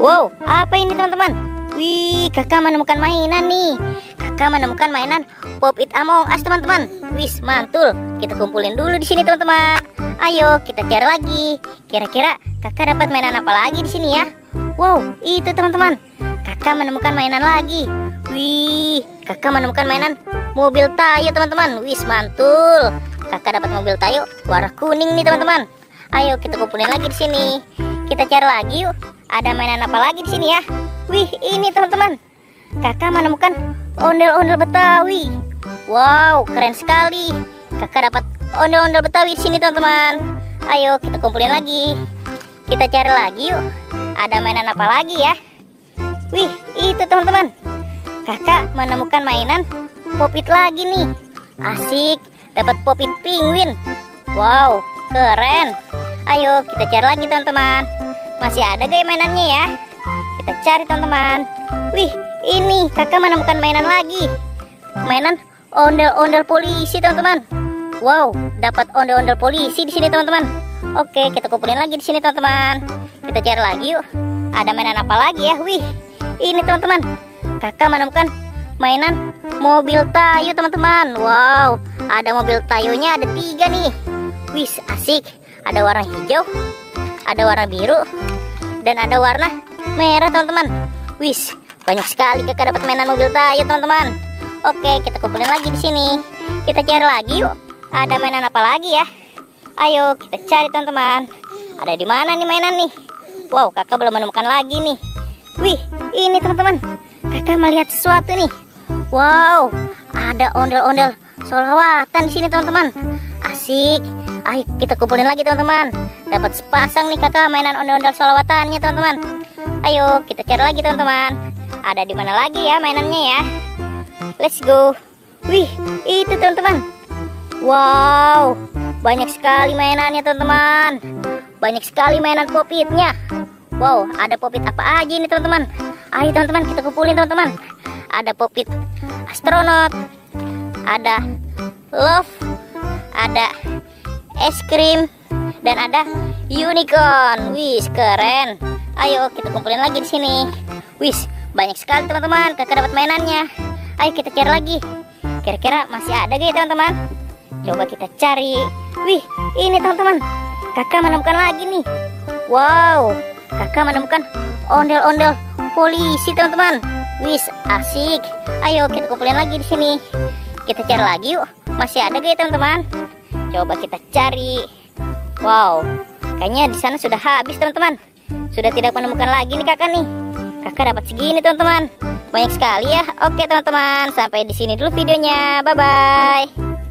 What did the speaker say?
Wow, apa ini teman-teman? Wih, kakak menemukan mainan nih. Kakak menemukan mainan Pop It Among Us teman-teman. Wis, mantul. Kita kumpulin dulu di sini teman-teman. Ayo kita cari lagi. Kira-kira kakak dapat mainan apa lagi di sini ya? Wow, itu teman-teman. Kakak menemukan mainan lagi. Wih, kakak menemukan mainan mobil Tayo teman-teman. Wis, mantul. Kakak dapat mobil Tayo warna kuning nih teman-teman. Ayo kita kumpulin lagi di sini. Kita cari lagi yuk. Ada mainan apa lagi di sini ya? Wih, ini teman-teman. Kakak menemukan ondel-ondel Betawi. Wow, keren sekali. Kakak dapat ondel-ondel Betawi di sini teman-teman. Ayo kita kumpulin lagi. Kita cari lagi yuk. Ada mainan apa lagi ya? Wih, itu teman-teman. Kakak menemukan mainan Pop It lagi nih. Asik, dapat Pop It penguin. Wow, keren. Ayo kita cari lagi teman-teman. Masih ada gak mainannya ya? Kita cari teman-teman. Wih, ini kakak menemukan mainan lagi. Mainan ondel-ondel polisi teman-teman. Wow, dapat ondel-ondel polisi di sini teman-teman. Oke, kita kumpulin lagi di sini teman-teman. Kita cari lagi yuk. Ada mainan apa lagi ya? Wih, ini teman-teman. Kakak menemukan mainan mobil Tayo teman-teman. Wow, ada mobil Tayonya ada 3 nih. Wis, asik. Ada warna hijau, ada warna biru, dan ada warna merah teman-teman. Wis, banyak sekali kakak dapat mainan mobil Tayo teman-teman. Oke, kita kumpulin lagi di sini. Kita cari lagi yuk. Ada mainan apa lagi ya? Ayo kita cari teman-teman. Ada di mana nih mainan nih? Wow, kakak belum menemukan lagi nih. Wih, ini teman-teman. Kakak melihat sesuatu nih. Wow, ada ondel-ondel solawatan di sini teman-teman. Asik. Ayo kita kumpulin lagi teman-teman. Dapat sepasang nih kakak mainan ondel-ondel solawatannya teman-teman. Ayo kita cari lagi teman-teman. Ada di mana lagi ya mainannya ya? Let's go. Wih, itu teman-teman. Wow, banyak sekali mainannya teman-teman. Banyak sekali mainan Pop It-nya. Wow, ada Pop It apa aja ini teman-teman? Ayo teman-teman kita kumpulin teman-teman. Ada Pop It astronot, ada love, ada es krim, dan ada unicorn. Wis, keren. Ayo kita kumpulin lagi di sini. Wis, banyak sekali teman-teman. Kakak dapat mainannya. Ayo kita cari lagi. Kira-kira masih ada gak ya teman-teman? Coba kita cari. Wih, ini teman-teman. Kakak menemukan lagi nih. Wow, kakak menemukan ondel-ondel polisi teman-teman. Wis, asik. Ayo kita kumpulin lagi di sini. Kita cari lagi yuk. Masih ada gak ya teman-teman? Coba kita cari. Wow, kayaknya di sana sudah habis teman-teman. Sudah tidak menemukan lagi nih kakak nih. Kakak dapat segini teman-teman. Banyak sekali ya. Oke teman-teman, sampai di sini dulu videonya. Bye bye.